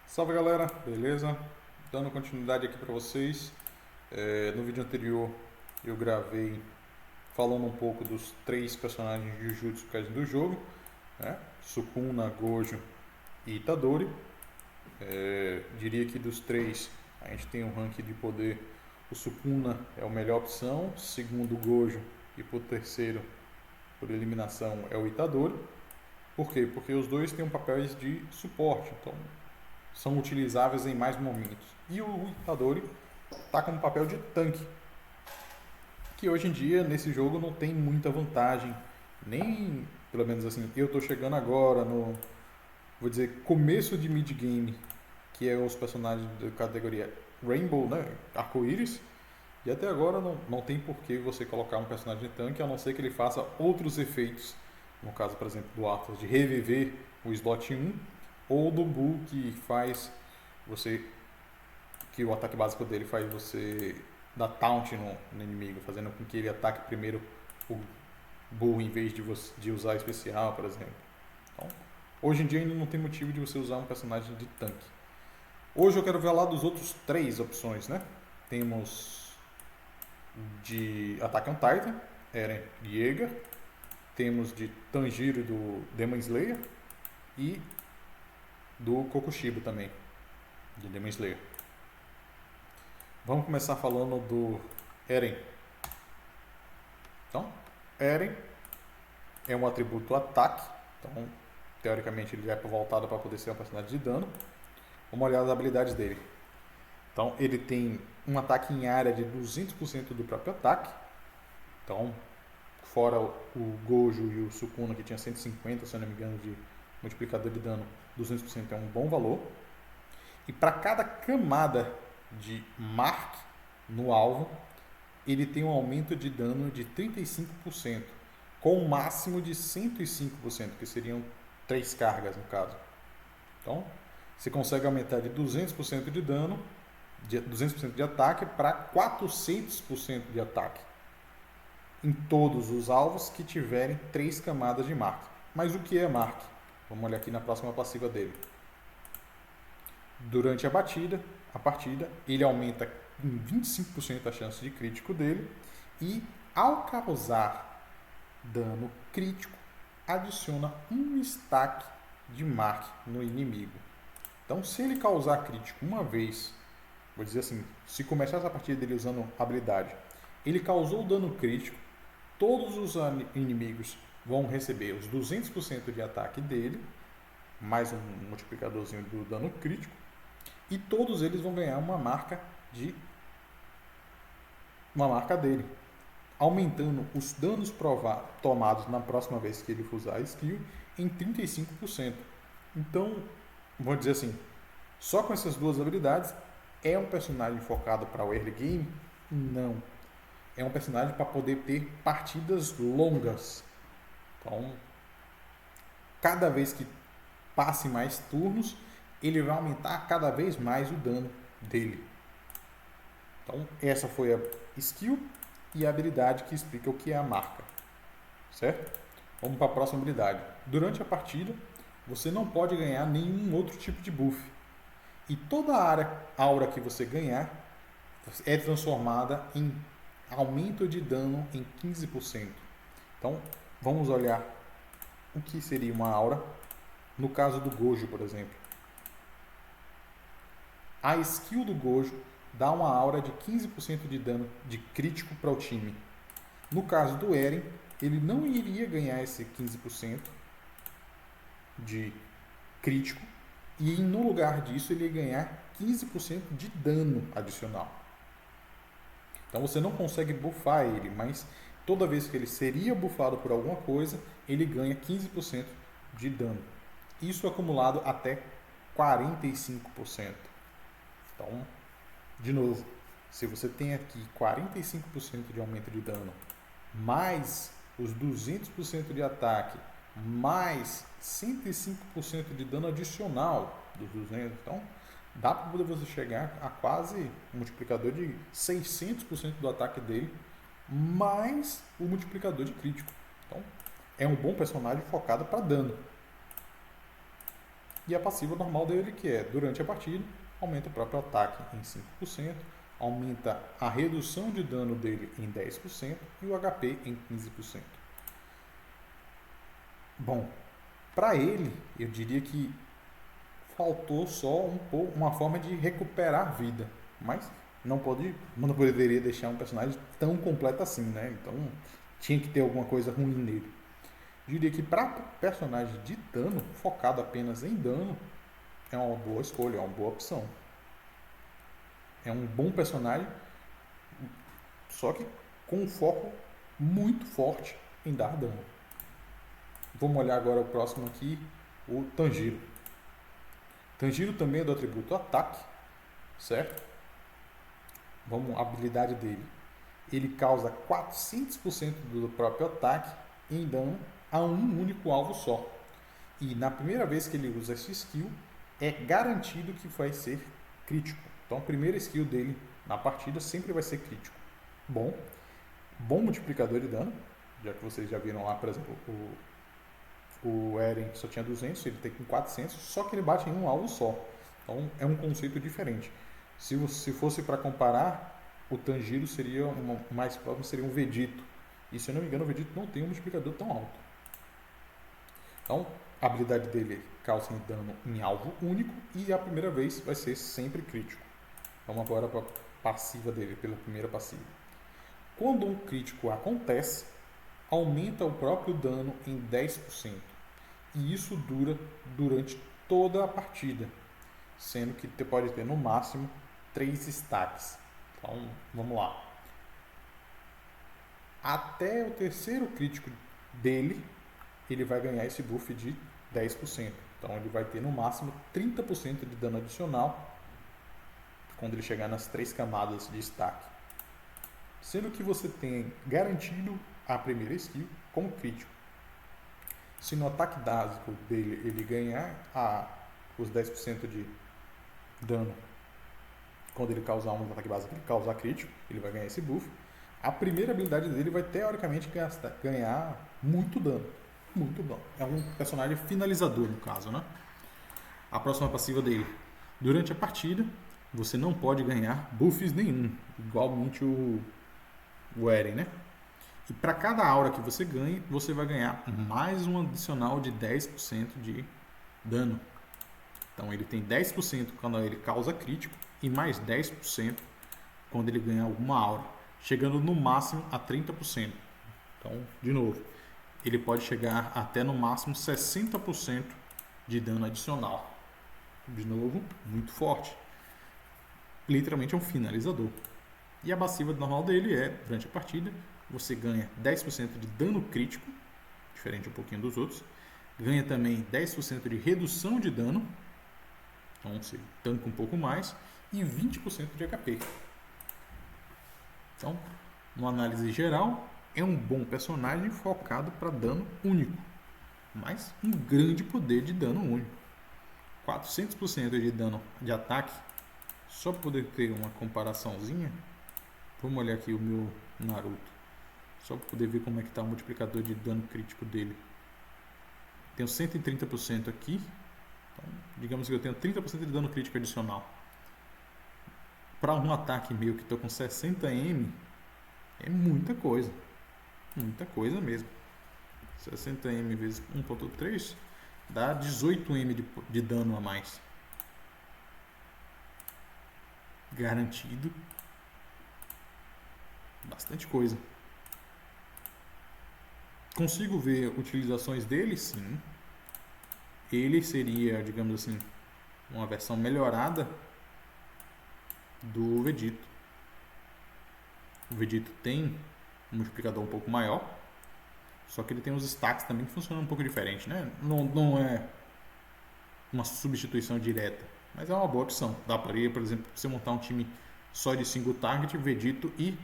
Salve galera, beleza? Dando continuidade aqui para vocês. No vídeo anterior eu gravei falando um pouco dos três personagens de Jujutsu Kaisen do jogo, né? Sukuna, Gojo e Itadori. Diria que dos três a gente tem um ranking de poder. O Sukuna é a melhor opção, segundo o Gojo e por terceiro, por eliminação, é o Itadori. Por quê? Porque os dois têm um papéis de suporte, então são utilizáveis em mais momentos. E o Itadori está com um papel de tanque, que hoje em dia nesse jogo não tem muita vantagem, nem, pelo menos assim, eu estou chegando agora no, vou dizer, começo de mid-game, que é os personagens da categoria Rainbow, né, arco-íris, e até agora não tem por que você colocar um personagem de tanque, a não ser que ele faça outros efeitos, no caso, por exemplo, do Atlas, de reviver o slot 1, ou do Bull, que faz você, que o ataque básico dele faz você dar taunt no inimigo, fazendo com que ele ataque primeiro o Bull em vez de usar especial, por exemplo. Então, hoje em dia ainda não tem motivo de você usar um personagem de tanque. Hoje eu quero falar dos outros três opções, né? Temos de Attack on Titan, Eren Yeager. Temos de Tanjiro do Demon Slayer e do Kokushibo também, de Demon Slayer. Vamos começar falando do Eren. Então, Eren é um atributo ataque, então teoricamente ele é voltado para poder ser um personagem de dano. Vamos olhar as habilidades dele. Então, ele tem um ataque em área de 200% do próprio ataque. Então, fora o Gojo e o Sukuna, que tinha 150, se eu não me engano, de multiplicador de dano, 200% é um bom valor. E para cada camada de mark no alvo, ele tem um aumento de dano de 35%, com um máximo de 105%, que seriam 3 cargas no caso. Então, você consegue aumentar de 200% de dano, de 200% de ataque para 400% de ataque em todos os alvos que tiverem 3 camadas de mark. Mas o que é mark? Vamos olhar aqui na próxima passiva dele. Durante a partida, ele aumenta em 25% a chance de crítico dele e, ao causar dano crítico, adiciona um stack de mark no inimigo. Então, se ele causar crítico uma vez, vou dizer assim, se começar essa partida dele usando habilidade, ele causou dano crítico, todos os inimigos vão receber os 200% de ataque dele, mais um multiplicadorzinho do dano crítico, e todos eles vão ganhar uma marca dele, aumentando os danos tomados na próxima vez que ele usar a skill em 35%. Então, vou dizer assim, só com essas duas habilidades, é um personagem focado para o early game? Não. É um personagem para poder ter partidas longas. Então, cada vez que passe mais turnos, ele vai aumentar cada vez mais o dano dele. Então, essa foi a skill e a habilidade que explica o que é a marca. Certo? Vamos para a próxima habilidade. Durante a partida, você não pode ganhar nenhum outro tipo de buff. E toda a aura que você ganhar é transformada em aumento de dano em 15%. Então, vamos olhar o que seria uma aura. No caso do Gojo, por exemplo. A skill do Gojo dá uma aura de 15% de dano de crítico para o time. No caso do Eren, ele não iria ganhar esse 15% de crítico e no lugar disso ele ia ganhar 15% de dano adicional. Então você não consegue buffar ele, mas toda vez que ele seria buffado por alguma coisa, ele ganha 15% de dano. Isso acumulado até 45%. Então, de novo, se você tem aqui 45% de aumento de dano, mais os 200% de ataque, mais 105% de dano adicional dos 200, então dá para poder você chegar a quase um multiplicador de 600% do ataque dele, mais o multiplicador de crítico. Então, é um bom personagem focado para dano. E a passiva normal dele, que é durante a partida, aumenta o próprio ataque em 5%, aumenta a redução de dano dele em 10% e o HP em 15%. Bom, para ele, eu diria que faltou só uma forma de recuperar vida, mas não poderia deixar um personagem tão completo assim, né? Então tinha que ter alguma coisa ruim nele. Eu diria que para personagem de dano, focado apenas em dano, é uma boa escolha, é uma boa opção. É um bom personagem, só que com um foco muito forte em dar dano. Vamos olhar agora o próximo aqui, o Tanjiro. Tanjiro também é do atributo ataque, certo? Vamos, a habilidade dele. Ele causa 400% do próprio ataque em dano a um único alvo só. E na primeira vez que ele usa essa skill, é garantido que vai ser crítico. Então a primeira skill dele na partida sempre vai ser crítico. Bom multiplicador de dano, já que vocês já viram lá, por exemplo, o Eren só tinha 200, ele tem com 400, só que ele bate em um alvo só. Então é um conceito diferente. Se fosse para comparar, o Tanjiro seria mais próximo, seria um Vegito. E se eu não me engano, o Vegito não tem um multiplicador tão alto. Então, a habilidade dele causa dano em alvo único e a primeira vez vai ser sempre crítico. Vamos agora para a passiva dele, pela primeira passiva. Quando um crítico acontece, aumenta o próprio dano em 10%. E isso dura durante toda a partida, sendo que você pode ter no máximo 3 stacks. Então, vamos lá. Até o terceiro crítico dele, ele vai ganhar esse buff de 10%. Então, ele vai ter no máximo 30% de dano adicional quando ele chegar nas 3 camadas de stack. Sendo que você tem garantido a primeira skill como crítico. Se no ataque básico dele ele ganhar os 10% de dano, quando ele causar um ataque básico, ele causar crítico, ele vai ganhar esse buff. A primeira habilidade dele vai teoricamente ganhar muito dano. Muito dano. É um personagem finalizador, no caso, né? A próxima passiva dele. Durante a partida, você não pode ganhar buffs nenhum, igualmente o Eren, né? E para cada aura que você ganhe, você vai ganhar mais um adicional de 10% de dano. Então ele tem 10% quando ele causa crítico e mais 10% quando ele ganha alguma aura, chegando no máximo a 30%. Então, de novo, ele pode chegar até no máximo 60% de dano adicional. De novo, muito forte. Literalmente é um finalizador. E a passiva normal dele é, durante a partida, você ganha 10% de dano crítico, diferente um pouquinho dos outros. Ganha também 10% de redução de dano, então você tanca um pouco mais, e 20% de HP. Então, numa análise geral, é um bom personagem focado para dano único, mas um grande poder de dano único. 400% de dano de ataque, só para poder ter uma comparaçãozinha, vamos olhar aqui o meu Naruto, só para poder ver como é que está o multiplicador de dano crítico dele. Tenho 130% aqui, então, digamos que eu tenho 30% de dano crítico adicional. Para um ataque meu que estou com 60M, é muita coisa mesmo. 60M vezes 1.3 dá 18M de dano a mais. Garantido. Bastante coisa. Consigo ver utilizações dele? Sim. Ele seria, digamos assim, uma versão melhorada do Vegito. O Vegito tem um multiplicador um pouco maior, só que ele tem os stacks também que funcionam um pouco diferente, né? Não é uma substituição direta, mas é uma boa opção. Dá para, por exemplo, você montar um time só de single target, Vegito e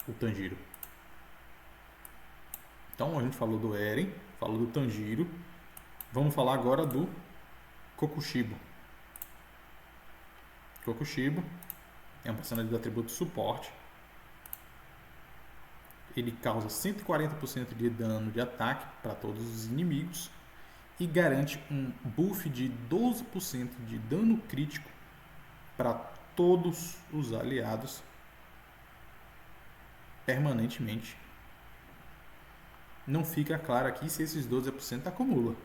o Tanjiro. Então a gente falou do Eren, falou do Tanjiro. Vamos falar agora do Kokushibo. Kokushibo é um personagem do atributo suporte. Ele causa 140% de dano de ataque para todos os inimigos e garante um buff de 12% de dano crítico para todos os aliados permanentemente. Não fica claro aqui se esses 12% acumula.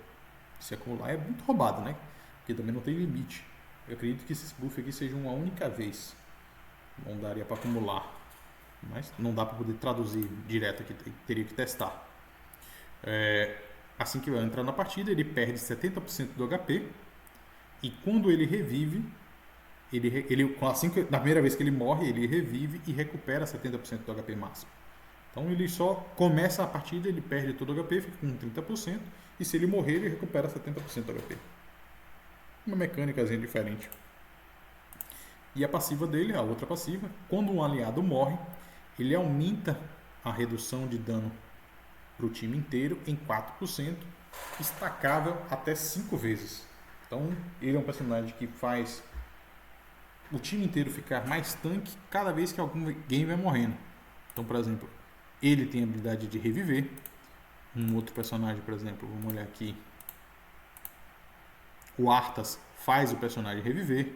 Se acumular é muito roubado, né? Porque também não tem limite. Eu acredito que esses buffs aqui sejam uma única vez. Não daria para acumular. Mas não dá para poder traduzir direto aqui, teria que testar. Assim que vai entrar na partida, ele perde 70% do HP. E quando ele revive, na primeira vez que ele morre, ele revive e recupera 70% do HP máximo. Então ele só começa a partida, ele perde todo o HP, fica com 30%, e se ele morrer, ele recupera 70% do HP. Uma mecânicazinha diferente. E a passiva dele, a outra passiva, quando um aliado morre, ele aumenta a redução de dano para o time inteiro em 4%, estacável até 5 vezes. Então ele é um personagem que faz o time inteiro ficar mais tanque cada vez que alguém vai morrendo. Então, por exemplo, ele tem a habilidade de reviver. Um outro personagem, por exemplo, vamos olhar aqui. O Arthas faz o personagem reviver.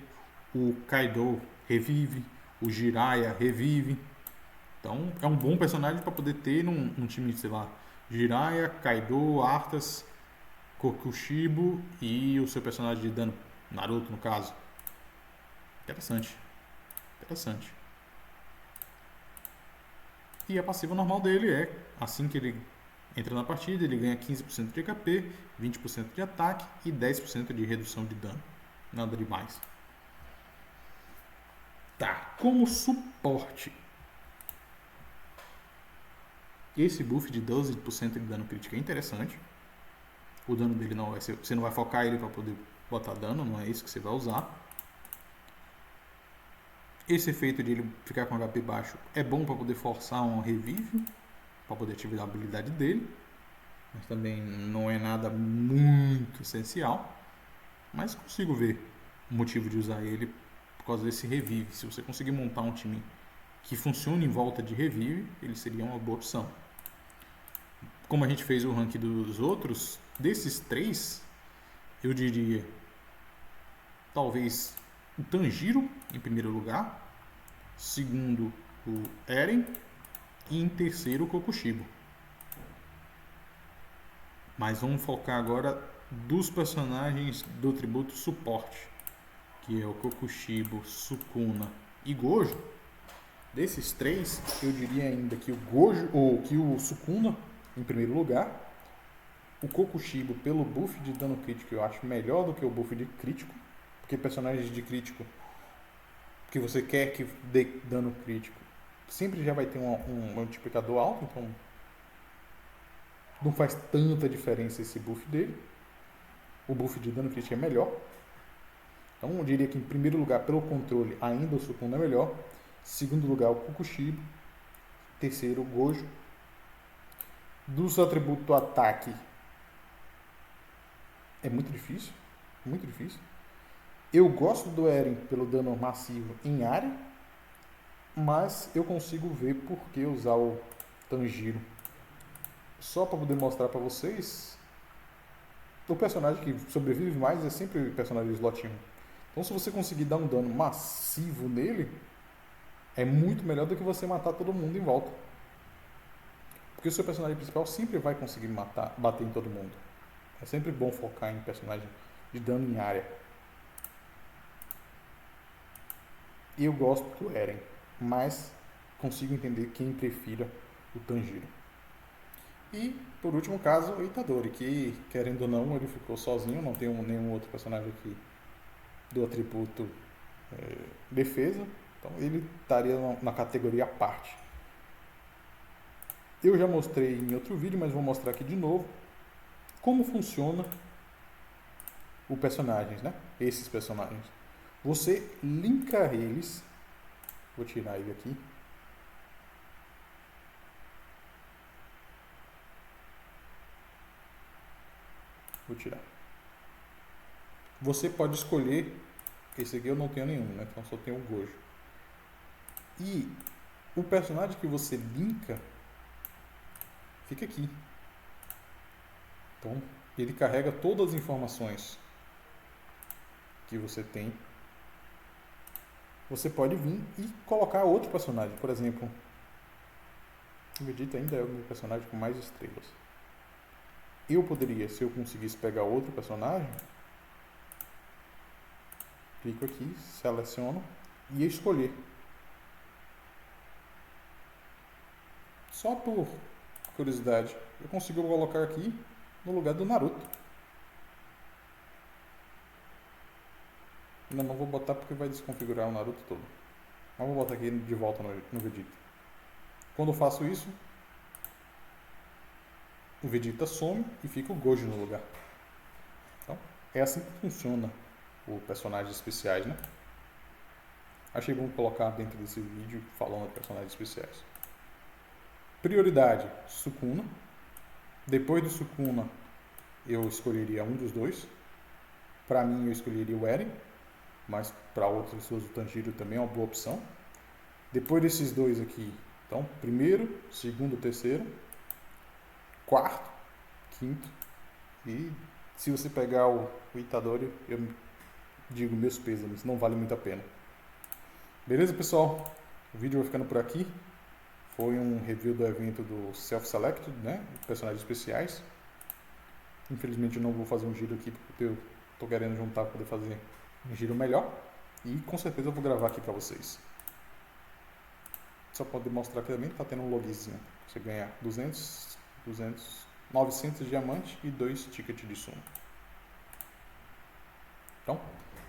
O Kaido revive. O Jiraiya revive. Então, é um bom personagem para poder ter num time, sei lá, Jiraiya, Kaido, Arthas, Kokushibo e o seu personagem de dano, Naruto no caso. Interessante. E a passiva normal dele é, assim que ele entra na partida, ele ganha 15% de HP, 20% de ataque e 10% de redução de dano. Nada demais. Tá, como suporte. Esse buff de 12% de dano crítico é interessante. O dano dele não vai ser... Você não vai focar ele para poder botar dano, não é isso que você vai usar. Esse efeito de ele ficar com HP baixo é bom para poder forçar um revive, para poder ativar a habilidade dele, mas também não é nada muito essencial. Mas consigo ver o motivo de usar ele por causa desse revive. Se você conseguir montar um time que funcione em volta de revive, ele seria uma boa opção. Como a gente fez o ranking dos outros, desses 3, eu diria talvez o Tanjiro em primeiro lugar, segundo o Eren e em terceiro o Kokushibo. Mas vamos focar agora dos personagens do tributo suporte, que é o Kokushibo, Sukuna e Gojo. Desses 3, eu diria ainda que o Gojo ou que o Sukuna em primeiro lugar, o Kokushibo pelo buff de dano crítico eu acho melhor do que o buff de crítico, porque personagens de crítico que você quer que dê dano crítico sempre já vai ter um multiplicador alto, então não faz tanta diferença esse buff dele. O buff de dano crítico é melhor. Então eu diria que em primeiro lugar, pelo controle, ainda o Sukuna é melhor. Segundo lugar, o Kokushibo. Terceiro, o Gojo. Dos atributos do ataque, é muito difícil. Muito difícil. Eu gosto do Eren pelo dano massivo em área, mas eu consigo ver por que usar o Tanjiro. Só para poder mostrar para vocês, o personagem que sobrevive mais é sempre o personagem slot 1. Então se você conseguir dar um dano massivo nele, é muito melhor do que você matar todo mundo em volta. Porque o seu personagem principal sempre vai conseguir bater em todo mundo. É sempre bom focar em personagem de dano em área. Eu gosto do Eren, mas consigo entender quem prefira o Tanjiro. E, por último caso, o Itadori, que, querendo ou não, ele ficou sozinho, não tem nenhum outro personagem aqui do atributo defesa, então ele estaria na categoria à parte. Eu já mostrei em outro vídeo, mas vou mostrar aqui de novo como funciona os personagens, né? Esses personagens. Você linka eles, vou tirar ele aqui, vou tirar. Você pode escolher, esse aqui eu não tenho nenhum, né? Então só tenho o Gojo. E o personagem que você linka fica aqui. Então ele carrega todas as informações que você tem. Você pode vir e colocar outro personagem. Por exemplo, o Vegeta ainda é o meu personagem com mais estrelas. Eu poderia, se eu conseguisse pegar outro personagem, clico aqui, seleciono e escolher. Só por curiosidade, eu consigo colocar aqui no lugar do Naruto. Ainda não vou botar porque vai desconfigurar o Naruto todo. Mas vou botar aqui de volta no Vegeta. Quando eu faço isso, o Vegeta some e fica o Gojo no lugar. Então, é assim que funciona o personagens especiais, né? Achei bom colocar dentro desse vídeo falando de personagens especiais. Prioridade, Sukuna. Depois do Sukuna, eu escolheria um dos dois. Para mim, eu escolheria o Eren, mas para outras pessoas o Tanjiro também é uma boa opção. Depois desses dois aqui, então, primeiro, segundo, terceiro, quarto, quinto e se você pegar o Itadori, eu digo meus pêsames, não vale muito a pena. Beleza, pessoal? O vídeo vai ficando por aqui. Foi um review do evento do Self-Selected, né? Personagens especiais. Infelizmente eu não vou fazer um giro aqui porque eu tô querendo juntar para poder fazer um giro melhor. E com certeza eu vou gravar aqui para vocês. Só para demonstrar que também tá tendo um logzinho. Você ganha 900 diamantes e 2 tickets de sumo. Então,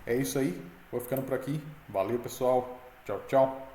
é isso aí. Vou ficando por aqui. Valeu, pessoal. Tchau, tchau.